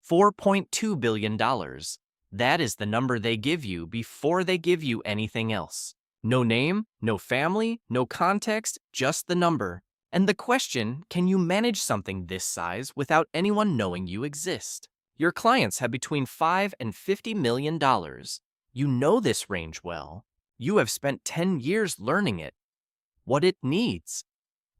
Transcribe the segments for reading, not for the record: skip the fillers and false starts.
$4.2 billion. That is the number they give you before they give you anything else. No name, no family, no context, just the number. And the question, can you manage something this size without anyone knowing you exist? Your clients have between $5 and $50 million. You know this range well. You have spent 10 years learning it. What it needs,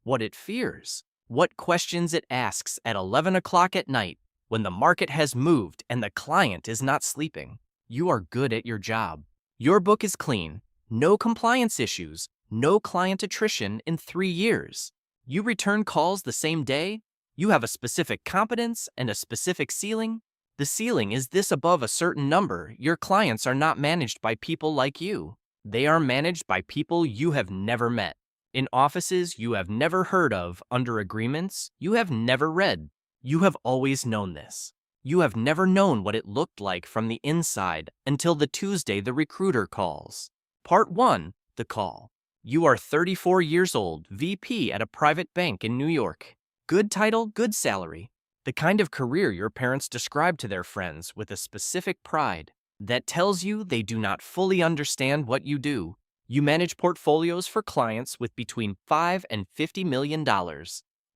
what it fears, what questions it asks at 11 o'clock at night when the market has moved and the client is not sleeping. You are good at your job. Your book is clean. No compliance issues, no client attrition in 3 years. You return calls the same day. You have a specific competence and a specific ceiling. The ceiling is this: above a certain number, your clients are not managed by people like you. They are managed by people you have never met, in offices you have never heard of, under agreements you have never read. You have always known this. You have never known what it looked like from the inside until the Tuesday the recruiter calls. Part 1, the call. You are 34 years old, VP at a private bank in New York. Good title, good salary. The kind of career your parents describe to their friends with a specific pride that tells you they do not fully understand what you do. You manage portfolios for clients with between $5 and $50 million.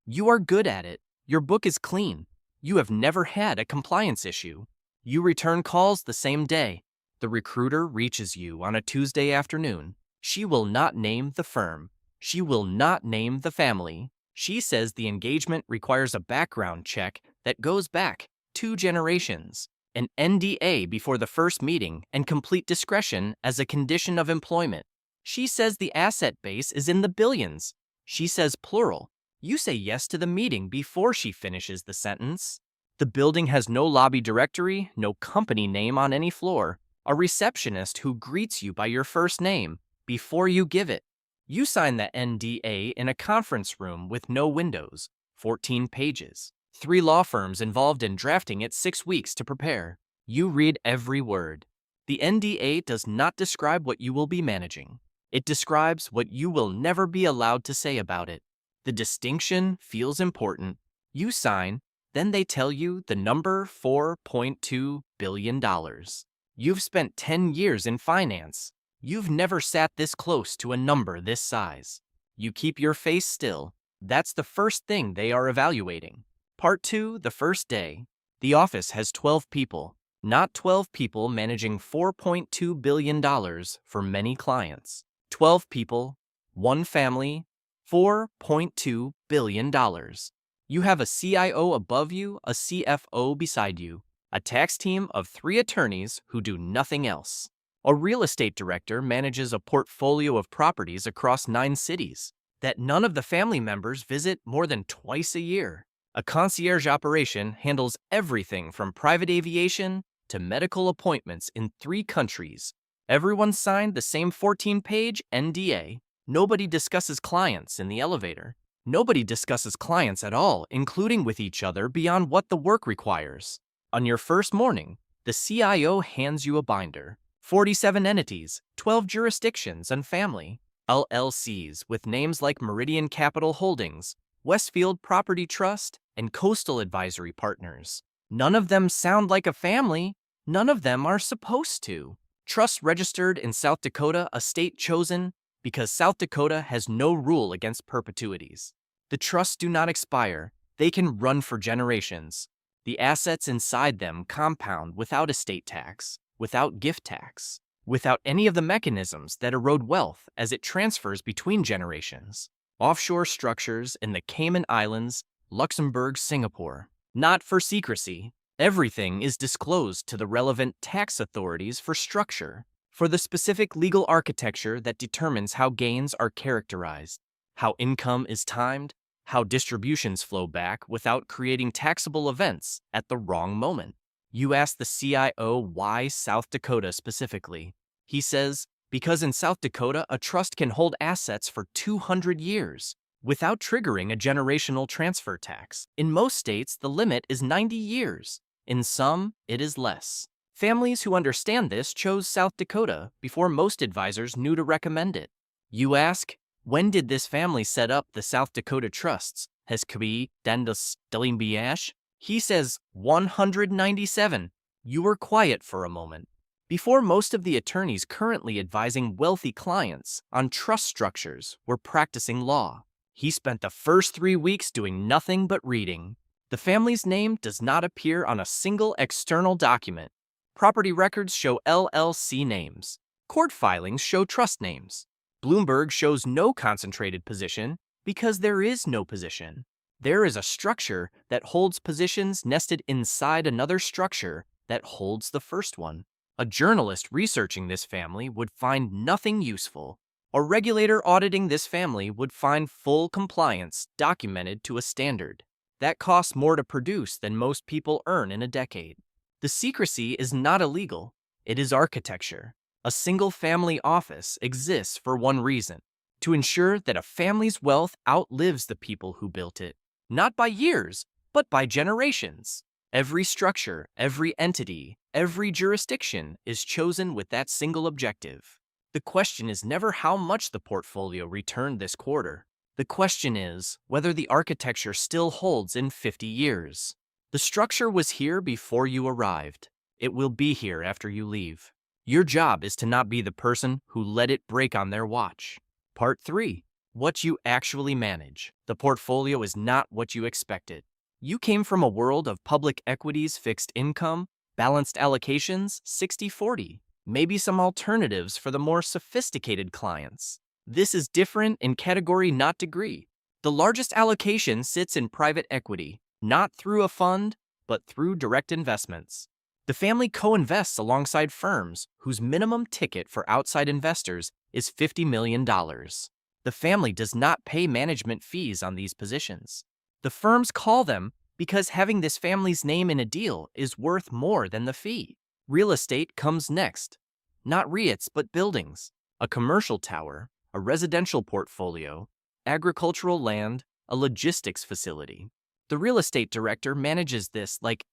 You are good at it. Your book is clean. You have never had a compliance issue. You return calls the same day. The recruiter reaches you on a Tuesday afternoon. She will not name the firm. She will not name the family. She says the engagement requires a background check that goes back 2 generations, an NDA before the first meeting, and complete discretion as a condition of employment. She says the asset base is in the billions. She says plural. You say yes to the meeting before she finishes the sentence. The building has no lobby directory, no company name on any floor. A receptionist who greets you by your first name before you give it. You sign the NDA in a conference room with no windows, 14 pages. 3 law firms involved in drafting it, 6 weeks to prepare. You read every word. The NDA does not describe what you will be managing. It describes what you will never be allowed to say about it. The distinction feels important. You sign, then they tell you the number $4.2 billion. You've spent 10 years in finance. You've never sat this close to a number this size. You keep your face still. That's the first thing they are evaluating. Part 2, the first day. The office has 12 people, not 12 people managing $4.2 billion for many clients. 12 people, 1 family, $4.2 billion. You have a CIO above you, a CFO beside you, a tax team of 3 attorneys who do nothing else. A real estate director manages a portfolio of properties across 9 cities that none of the family members visit more than twice a year. A concierge operation handles everything from private aviation to medical appointments in 3 countries. Everyone signed the same 14-page NDA. Nobody discusses clients in the elevator. Nobody discusses clients at all, including with each other, beyond what the work requires. On your first morning, the CIO hands you a binder. 47 entities, 12 jurisdictions and family, LLCs with names like Meridian Capital Holdings, Westfield Property Trust, and Coastal Advisory Partners. None of them sound like a family. None of them are supposed to. Trusts registered in South Dakota, a state chosen because South Dakota has no rule against perpetuities. The trusts do not expire. They can run for generations. The assets inside them compound without estate tax, without gift tax, without any of the mechanisms that erode wealth as it transfers between generations. Offshore structures in the Cayman Islands, Luxembourg, Singapore. Not for secrecy. Everything is disclosed to the relevant tax authorities for structure, for the specific legal architecture that determines how gains are characterized, how income is timed, how distributions flow back without creating taxable events at the wrong moment. You ask the CIO why South Dakota specifically. He says, because in South Dakota, a trust can hold assets for 200 years without triggering a generational transfer tax. In most states, the limit is 90 years. In some, it is less. Families who understand this chose South Dakota before most advisors knew to recommend it. You ask, when did this family set up the South Dakota trusts? Has kbi dendas dalimbiash? He says 197. You were quiet for a moment. Before most of the attorneys currently advising wealthy clients on trust structures were practicing law, he spent the first 3 weeks doing nothing but reading. The family's name does not appear on a single external document. Property records show LLC names. Court filings show trust names. Bloomberg shows no concentrated position because there is no position. There is a structure that holds positions nested inside another structure that holds the first one. A journalist researching this family would find nothing useful. A regulator auditing this family would find full compliance documented to a standard. That costs more to produce than most people earn in a decade. The secrecy is not illegal. It is architecture. A single-family office exists for one reason: to ensure that a family's wealth outlives the people who built it, not by years, but by generations. Every structure, every entity, every jurisdiction is chosen with that single objective. The question is never how much the portfolio returned this quarter. The question is whether the architecture still holds in 50 years. The structure was here before you arrived. It will be here after you leave. Your job is to not be the person who let it break on their watch. Part 3. What you actually manage. The portfolio is not what you expected. You came from a world of public equities, fixed income, balanced allocations, 60-40, maybe some alternatives for the more sophisticated clients. This is different in category, not degree. The largest allocation sits in private equity, not through a fund, but through direct investments. The family co-invests alongside firms whose minimum ticket for outside investors is $50 million. The family does not pay management fees on these positions. The firms call them because having this family's name in a deal is worth more than the fee. Real estate comes next. Not REITs, but buildings. A commercial tower, a residential portfolio, agricultural land, a logistics facility. The real estate director manages this like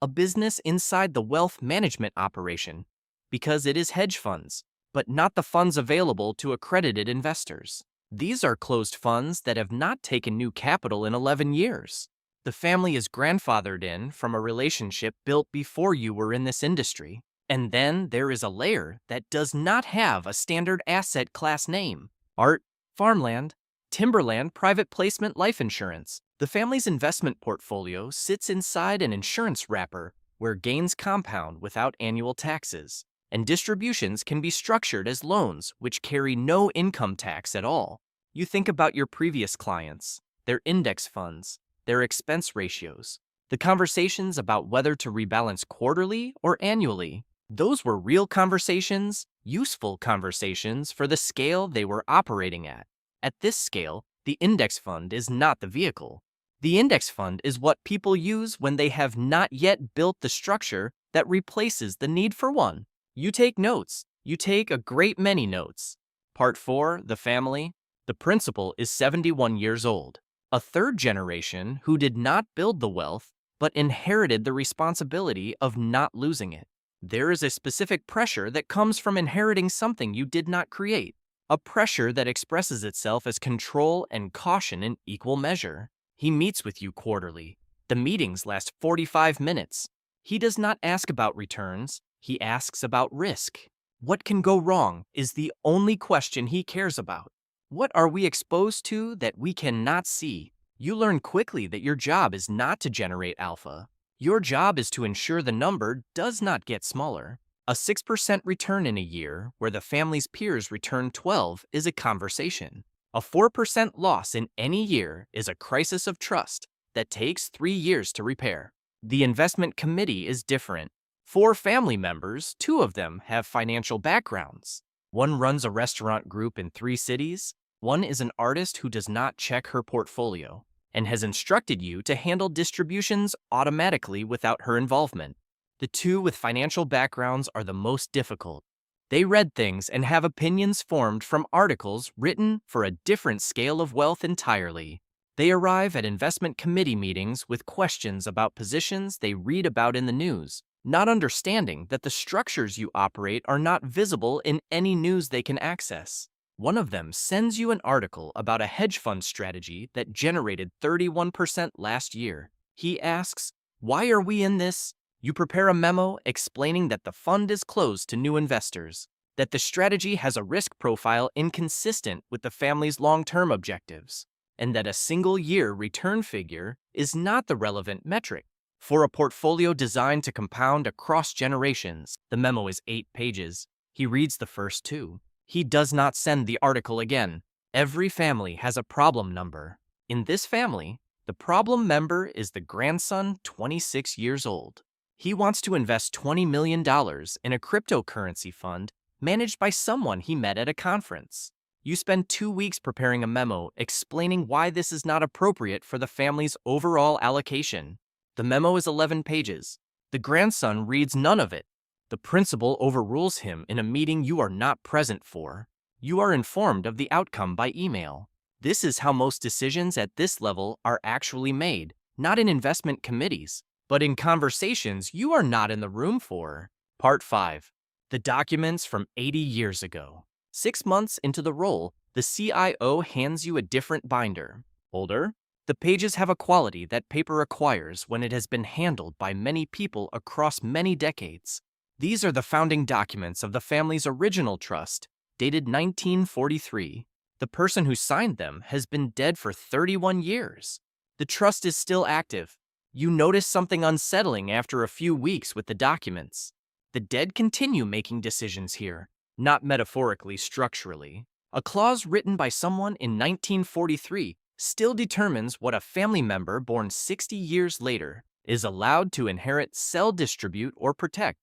a business inside the wealth management operation because it is hedge funds, but not the funds available to accredited investors. These are closed funds that have not taken new capital in 11 years. The family is grandfathered in from a relationship built before you were in this industry. And then there is a layer that does not have a standard asset class name: art, farmland, timberland, private placement, life insurance. The family's investment portfolio sits inside an insurance wrapper where gains compound without annual taxes, and distributions can be structured as loans which carry no income tax at all. You think about your previous clients, their index funds, their expense ratios, the conversations about whether to rebalance quarterly or annually. Those were real conversations, useful conversations for the scale they were operating at. At this scale, the index fund is not the vehicle. The index fund is what people use when they have not yet built the structure that replaces the need for one. You take notes. You take a great many notes. Part 4, the family. The principal is 71 years old, a third generation who did not build the wealth, but inherited the responsibility of not losing it. There is a specific pressure that comes from inheriting something you did not create, a pressure that expresses itself as control and caution in equal measure. He meets with you quarterly. The meetings last 45 minutes. He does not ask about returns. He asks about risk. What can go wrong is the only question he cares about. What are we exposed to that we cannot see? You learn quickly that your job is not to generate alpha. Your job is to ensure the number does not get smaller. A 6% return in a year where the family's peers return 12 is a conversation. A 4% loss in any year is a crisis of trust that takes 3 years to repair. The investment committee is different. 4 family members, 2 of them have financial backgrounds. One runs a restaurant group in 3 cities. One is an artist who does not check her portfolio and has instructed you to handle distributions automatically without her involvement. The 2 with financial backgrounds are the most difficult. They read things and have opinions formed from articles written for a different scale of wealth entirely. They arrive at investment committee meetings with questions about positions they read about in the news, not understanding that the structures you operate are not visible in any news they can access. One of them sends you an article about a hedge fund strategy that generated 31% last year. He asks, Why are we in this? You prepare a memo explaining that the fund is closed to new investors, that the strategy has a risk profile inconsistent with the family's long-term objectives, and that a single-year return figure is not the relevant metric. For a portfolio designed to compound across generations, the memo is 8 pages. He reads the first 2. He does not send the article again. Every family has a problem number. In this family, the problem member is the grandson, 26 years old. He wants to invest $20 million in a cryptocurrency fund managed by someone he met at a conference. You spend 2 weeks preparing a memo explaining why this is not appropriate for the family's overall allocation. The memo is 11 pages. The grandson reads none of it. The principal overrules him in a meeting you are not present for. You are informed of the outcome by email. This is how most decisions at this level are actually made, not in investment committees, but in conversations you are not in the room for. Part 5. The documents from 80 years ago. 6 months into the role, the CIO hands you a different binder. Older? The pages have a quality that paper acquires when it has been handled by many people across many decades. These are the founding documents of the family's original trust, dated 1943. The person who signed them has been dead for 31 years. The trust is still active. You notice something unsettling after a few weeks with the documents. The dead continue making decisions here, not metaphorically, structurally. A clause written by someone in 1943 still determines what a family member born 60 years later is allowed to inherit, sell, distribute, or protect.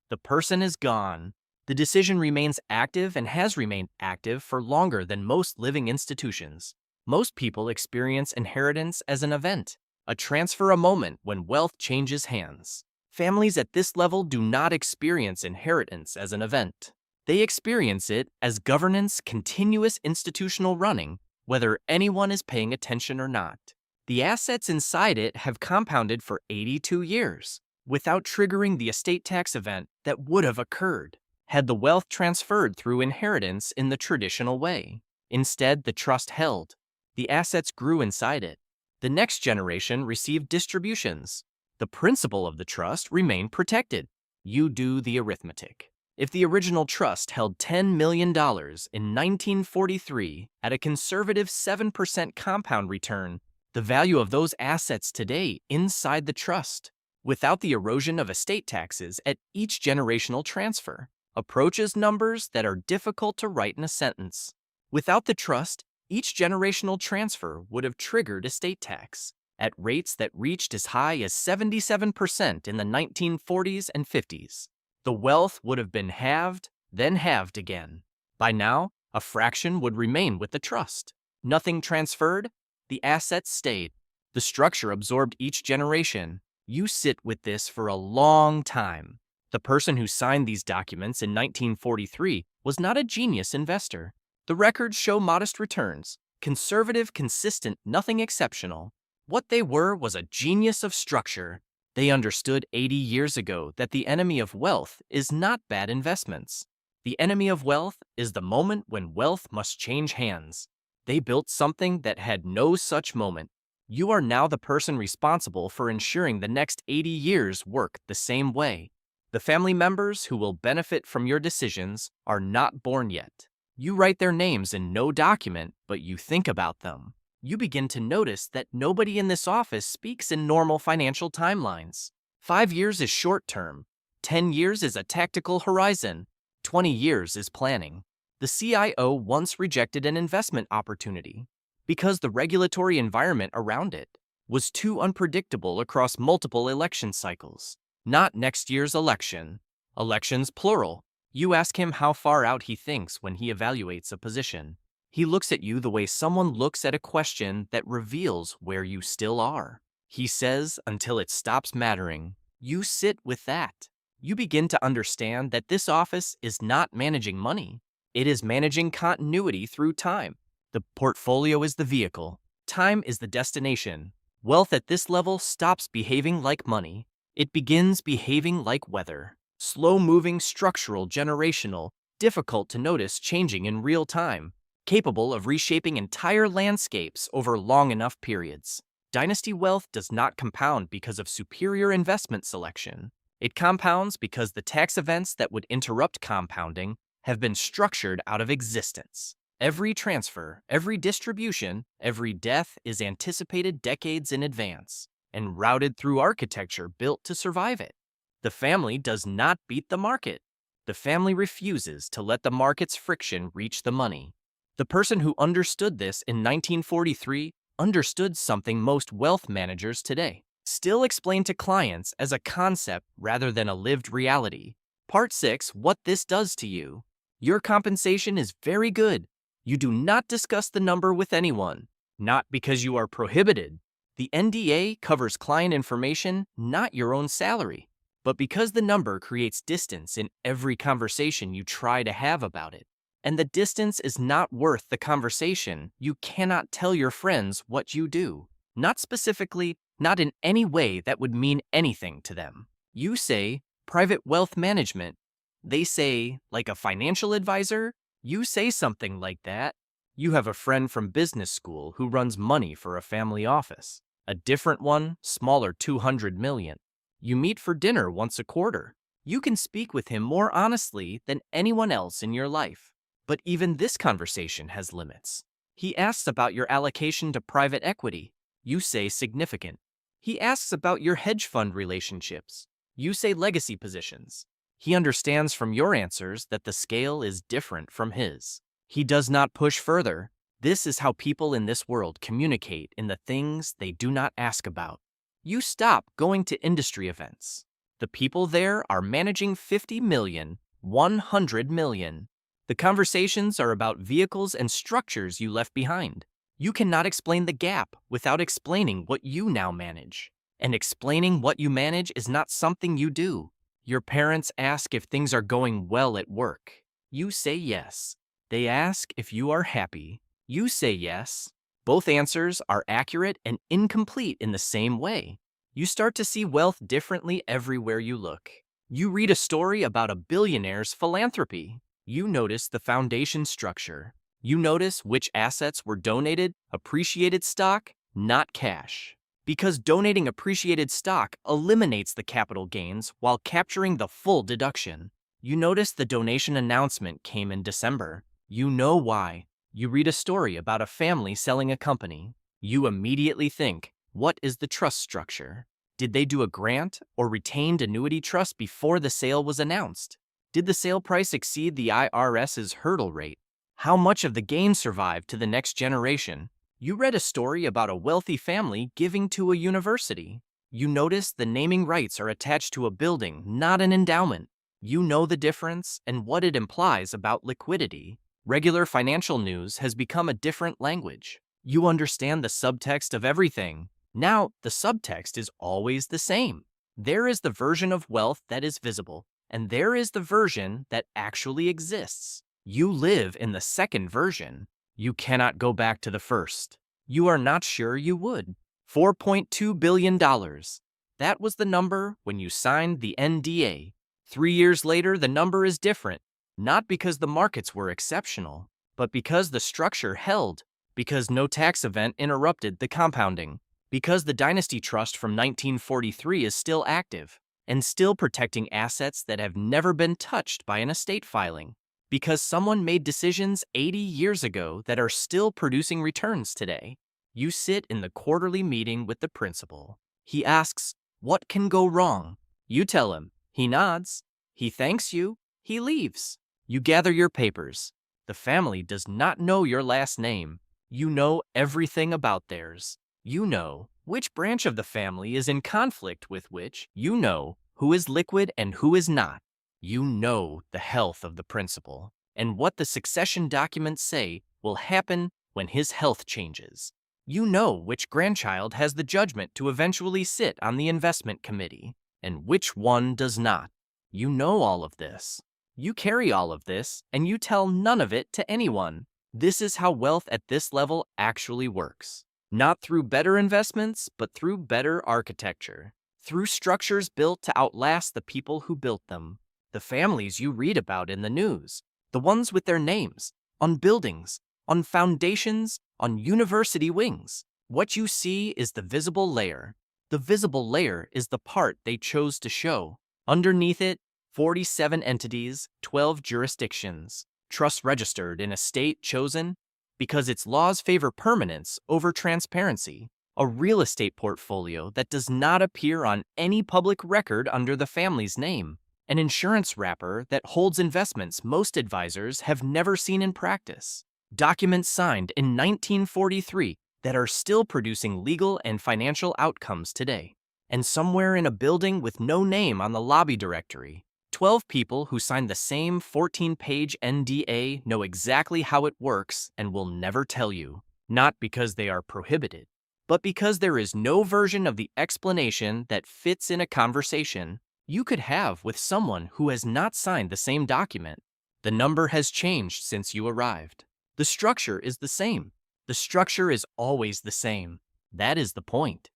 The person is gone. The decision remains active and has remained active for longer than most living institutions. Most people experience inheritance as an event, a transfer, a moment when wealth changes hands. Families at this level do not experience inheritance as an event. They experience it as governance, continuous institutional running, whether anyone is paying attention or not. The assets inside it have compounded for 82 years, without triggering the estate tax event that would have occurred had the wealth transferred through inheritance in the traditional way. Instead, the trust held. The assets grew inside it. The next generation received distributions. The principle of the trust remained protected. You do the arithmetic. If the original trust held $10 million in 1943 at a conservative 7% compound return, the value of those assets today inside the trust, without the erosion of estate taxes at each generational transfer, approaches numbers that are difficult to write in a sentence. Without the trust, each generational transfer would have triggered estate tax at rates that reached as high as 77% in the 1940s and 50s. The wealth would have been halved, then halved again. By now, a fraction would remain with the trust. Nothing transferred, the assets stayed. The structure absorbed each generation. You sit with this for a long time. The person who signed these documents in 1943 was not a genius investor. The records show modest returns, conservative, consistent, nothing exceptional. What they were was a genius of structure. They understood 80 years ago that the enemy of wealth is not bad investments. The enemy of wealth is the moment when wealth must change hands. They built something that had no such moment. You are now the person responsible for ensuring the next 80 years work the same way. The family members who will benefit from your decisions are not born yet. You write their names in no document, but you think about them. You begin to notice that nobody in this office speaks in normal financial timelines. 5 years is short term. 10 years is a tactical horizon. 20 years is planning. The CIO once rejected an investment opportunity because the regulatory environment around it was too unpredictable across multiple election cycles. Not next year's election. Elections plural. You ask him how far out he thinks when he evaluates a position. He looks at you the way someone looks at a question that reveals where you still are. He says until it stops mattering. You sit with that. You begin to understand that this office is not managing money. It is managing continuity through time. The portfolio is the vehicle. Time is the destination. Wealth at this level stops behaving like money. It begins behaving like weather. Slow-moving, structural, generational, difficult to notice, changing in real time, capable of reshaping entire landscapes over long enough periods. Dynasty wealth does not compound because of superior investment selection. It compounds because the tax events that would interrupt compounding have been structured out of existence. Every transfer, every distribution, every death is anticipated decades in advance and routed through architecture built to survive it. The family does not beat the market. The family refuses to let the market's friction reach the money. The person who understood this in 1943 understood something most wealth managers today still explain to clients as a concept rather than a lived reality. Part 6: What this does to you. Your compensation is very good. You do not discuss the number with anyone, not because you are prohibited. The NDA covers client information, not your own salary, but because the number creates distance in every conversation you try to have about it. And the distance is not worth the conversation. You cannot tell your friends what you do. Not specifically, not in any way that would mean anything to them. You say, private wealth management. They say, like a financial advisor? You say something like that. You have a friend from business school who runs money for a family office. A different one, smaller, 200 million. You meet for dinner once a quarter. You can speak with him more honestly than anyone else in your life. But even this conversation has limits. He asks about your allocation to private equity. You say significant. He asks about your hedge fund relationships. You say legacy positions. He understands from your answers that the scale is different from his. He does not push further. This is how people in this world communicate in the things they do not ask about. You stop going to industry events. The people there are managing 50 million, 100 million. The conversations are about vehicles and structures you left behind. You cannot explain the gap without explaining what you now manage. And explaining what you manage is not something you do. Your parents ask if things are going well at work. You say yes. They ask if you are happy. You say yes. Both answers are accurate and incomplete in the same way. You start to see wealth differently everywhere you look. You read a story about a billionaire's philanthropy. You notice the foundation structure. You notice which assets were donated, appreciated stock, not cash. Because donating appreciated stock eliminates the capital gains while capturing the full deduction. You notice the donation announcement came in December. You know why. You read a story about a family selling a company. You immediately think, what is the trust structure? Did they do a grant or retained annuity trust before the sale was announced? Did the sale price exceed the IRS's hurdle rate? How much of the gain survived to the next generation? You read a story about a wealthy family giving to a university. You notice the naming rights are attached to a building, not an endowment. You know the difference and what it implies about liquidity. Regular financial news has become a different language. You understand the subtext of everything. Now, the subtext is always the same. There is the version of wealth that is visible, and there is the version that actually exists. You live in the second version. You cannot go back to the first. You are not sure you would. $4.2 billion. That was the number when you signed the NDA. 3 years later, the number is different. Not because the markets were exceptional, but because the structure held, because no tax event interrupted the compounding, because the dynasty trust from 1943 is still active and still protecting assets that have never been touched by an estate filing, because someone made decisions 80 years ago that are still producing returns today. You sit in the quarterly meeting with the principal. He asks, what can go wrong? You tell him. He nods. He thanks you. He leaves. You gather your papers. The family does not know your last name. You know everything about theirs. You know which branch of the family is in conflict with which. You know who is liquid and who is not. You know the health of the principal and what the succession documents say will happen when his health changes. You know which grandchild has the judgment to eventually sit on the investment committee and which one does not. You know all of this. You carry all of this, and you tell none of it to anyone. This is how wealth at this level actually works. Not through better investments, but through better architecture. Through structures built to outlast the people who built them. The families you read about in the news. The ones with their names on buildings, on foundations, on university wings. What you see is the visible layer. The visible layer is the part they chose to show. Underneath it, 47 entities, 12 jurisdictions, trusts registered in a state chosen because its laws favor permanence over transparency. A real estate portfolio that does not appear on any public record under the family's name. An insurance wrapper that holds investments most advisors have never seen in practice. Documents signed in 1943 that are still producing legal and financial outcomes today. And somewhere in a building with no name on the lobby directory, 12 people who signed the same 14-page NDA know exactly how it works and will never tell you. Not because they are prohibited, but because there is no version of the explanation that fits in a conversation you could have with someone who has not signed the same document. The number has changed since you arrived. The structure is the same. The structure is always the same. That is the point.